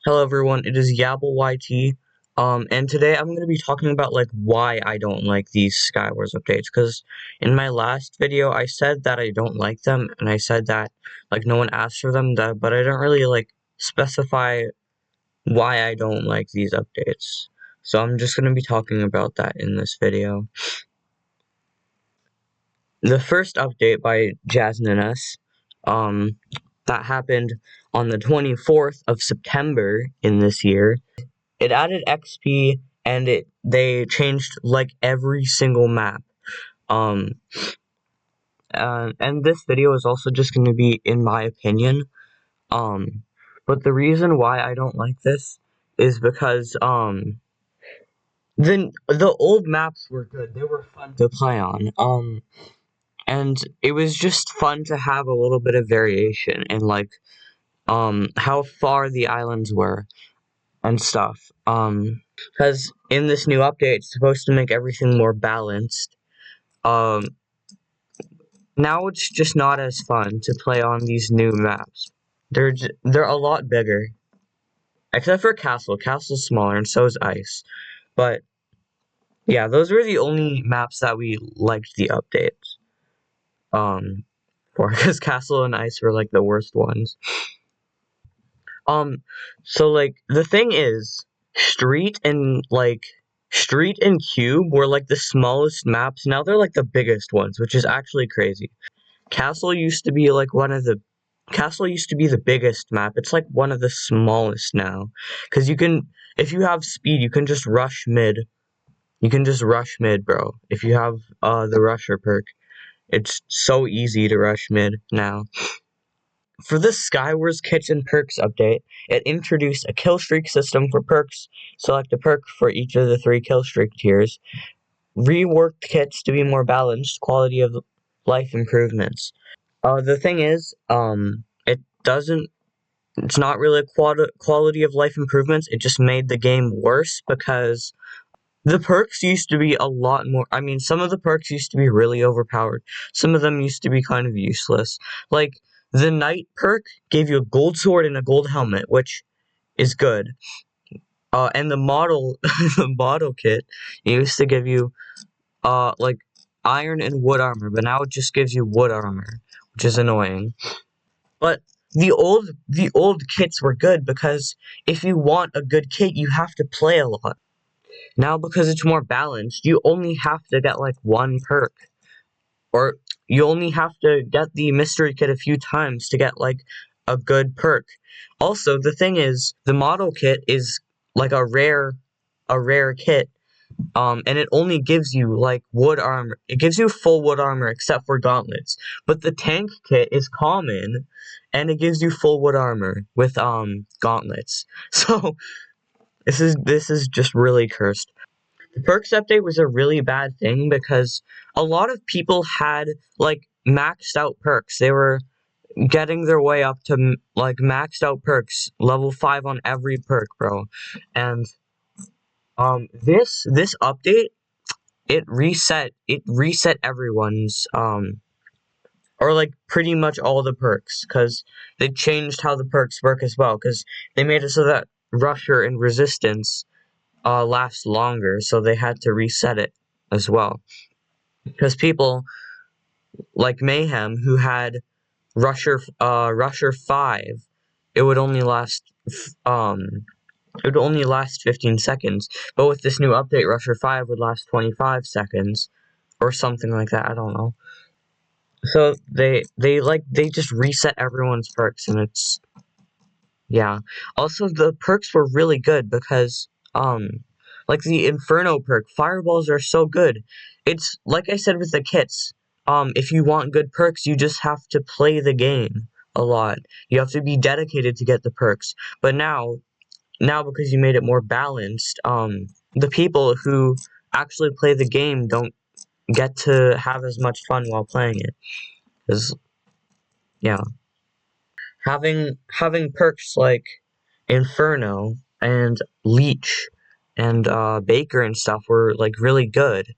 Hello everyone, it is YT, and today I'm going to be talking about, why I don't like these Skywars updates, because in my last video I said that I don't like them, and I said that, no one asked for them, but I don't really, specify why I don't like these updates. So I'm just going to be talking about that in this video. The first update by Jasmine that happened on the 24th of September in this year. It added XP and they changed every single map. Um, and this video is also just going to be in my opinion. But the reason why I don't like this is because the old maps were good. They were fun to play on. And it was just fun to have a little bit of variation in how far the islands were and stuff. Because in this new update, it's supposed to make everything more balanced. Um, Now it's just not as fun to play on these new maps. They're a lot bigger, except for Castle. Castle's smaller, and so is Ice. But yeah, those were the only maps that we liked the updates. Because Castle and Ice were the worst ones. So the thing is, Street and Cube were the smallest maps. Now they're the biggest ones, which is actually crazy. Castle used to be Castle used to be the biggest map. It's one of the smallest now. Cause if you have speed, you can just rush mid. You can just rush mid, bro. If you have the rusher perk. It's so easy to rush mid now. For this Skywars kits and perks update, it introduced a kill streak system for perks. Select a perk for each of the 3 kill streak tiers. Reworked kits to be more balanced. Quality of life improvements. The thing is, it's not really quality of life improvements. It just made the game worse because the perks used to be a lot more. I mean, some of the perks used to be really overpowered. Some of them used to be kind of useless. The Knight perk gave you a gold sword and a gold helmet, which is good. And the model, the model kit used to give you, iron and wood armor, but now it just gives you wood armor, which is annoying. But the old kits were good because if you want a good kit, you have to play a lot. Now, because it's more balanced, you only have to get one perk. Or you only have to get the mystery kit a few times to get a good perk. Also, the thing is, the model kit is a rare kit. And it only gives you wood armor. It gives you full wood armor except for gauntlets. But the tank kit is common and it gives you full wood armor with gauntlets. So this is just really cursed. The perks update was a really bad thing because a lot of people had maxed out perks. They were getting their way up to maxed out perks, level 5 on every perk, bro. And this update it reset everyone's or pretty much all the perks, because they changed how the perks work as well, because they made it so that Rusher and Resistance last longer, so they had to reset it as well. Because people like Mayhem, who had Rusher 5, it would only last 15 seconds. But with this new update, Rusher 5 would last 25 seconds or something like that. I don't know. So they just reset everyone's perks, and it's, yeah. Also, the perks were really good because the Inferno perk, fireballs are so good. It's like I said with the kits. If you want good perks, you just have to play the game a lot. You have to be dedicated to get the perks. But now because you made it more balanced, the people who actually play the game don't get to have as much fun while playing it. 'Cause, yeah, having perks like Inferno and Leech and Baker and stuff were really good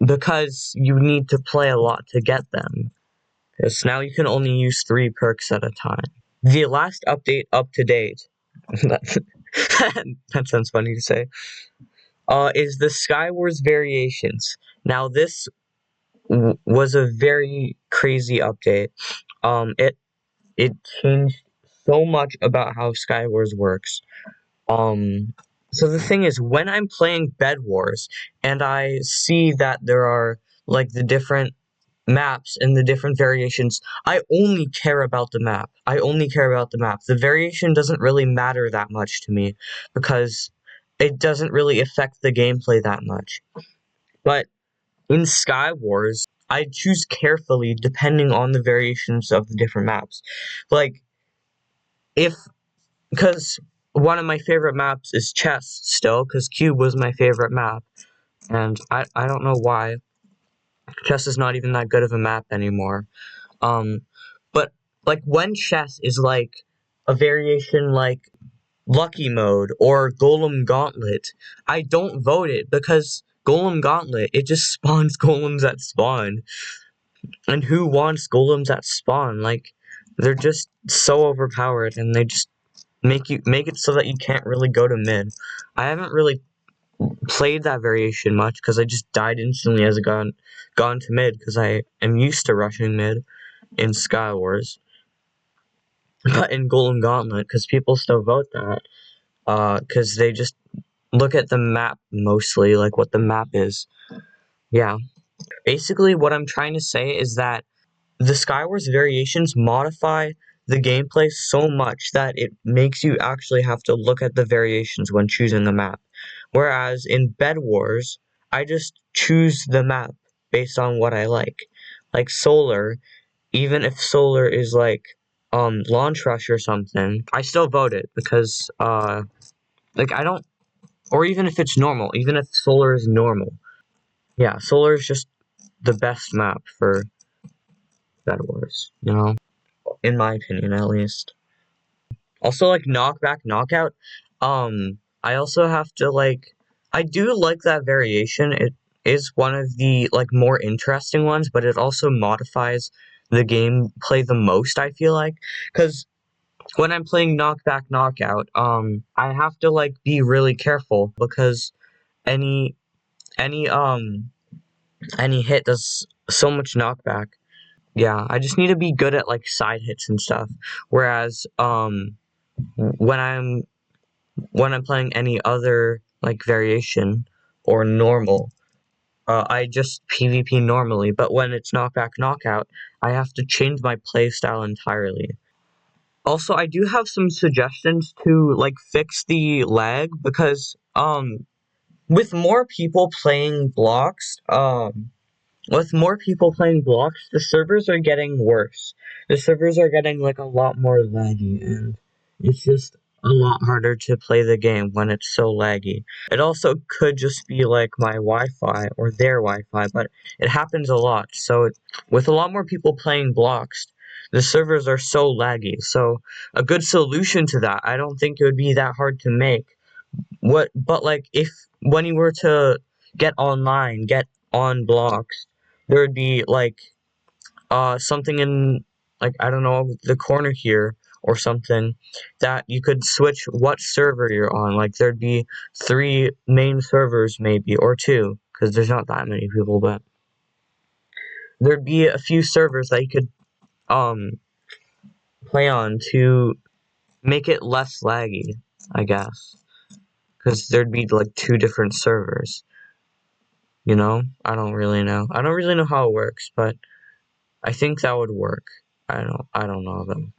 because you need to play a lot to get them. Because now you can only use 3 perks at a time. The last update up to date that, that sounds funny to say. Is the Skywars variations. Now this was a very crazy update. It changed so much about how Skywars works. Um, so the thing is, when I'm playing Bed Wars and I see that there are like the different maps and the different variations, I only care about the map. I only care about the map. The variation doesn't really matter that much to me because it doesn't really affect the gameplay that much. But in Sky Wars, I choose carefully depending on the variations of the different maps. Like, if because one of my favorite maps is chess still, because cube was my favorite map, and I don't know why chess is not even that good of a map anymore. Um, but like when chess is like a variation like lucky mode or golem gauntlet, I don't vote it because golem gauntlet it just spawns golems at spawn, and who wants golems at spawn? Like they're just so overpowered, and they just make it so that you can't really go to mid. I haven't really played that variation much because I just died instantly as I gone to mid because I am used to rushing mid in Skywars, but in Golden Gauntlet because people still vote that because they just look at the map mostly, like what the map is. Yeah, basically what I'm trying to say is that the Skywars variations modify the gameplay so much that it makes you actually have to look at the variations when choosing a map. Whereas in Bed Wars, I just choose the map based on what I like. Like Solar, even if Solar is like Launch Rush or something, I still vote it because like I don't, or even if it's normal, even if Solar is normal. Yeah, Solar is just the best map for Bed Wars, you know? In my opinion at least. Also like knockback knockout. I also have to like I do like that variation. It is one of the like more interesting ones, but it also modifies the gameplay the most, I feel like. Cause when I'm playing knockback knockout, I have to like be really careful because any any um any hit does so much knockback. Yeah, I just need to be good at like side hits and stuff. Whereas when I'm when I'm playing any other like variation or normal, I just PvP normally. But when it's knockback knockout, I have to change my playstyle entirely. Also, I do have some suggestions to like fix the lag because with more people playing blocks, with more people playing blocks, the servers are getting worse. The servers are getting like a lot more laggy, and it's just a lot harder to play the game when it's so laggy. It also could just be like my Wi-Fi or their Wi-Fi, but it happens a lot. So with a lot more people playing blocks, the servers are so laggy. So a good solution to that, I don't think it would be that hard to make. But like if when you were to get online, get on blocks, there would be like something in like I don't know the corner here or something that you could switch what server you're on. Like there'd be 3 main servers maybe or 2 because there's not that many people, but there'd be a few servers that you could um play on to make it less laggy, I guess, because there'd be like 2 different servers. You know, I don't really know. I don't really know how it works, but I think that would work. I don't know though.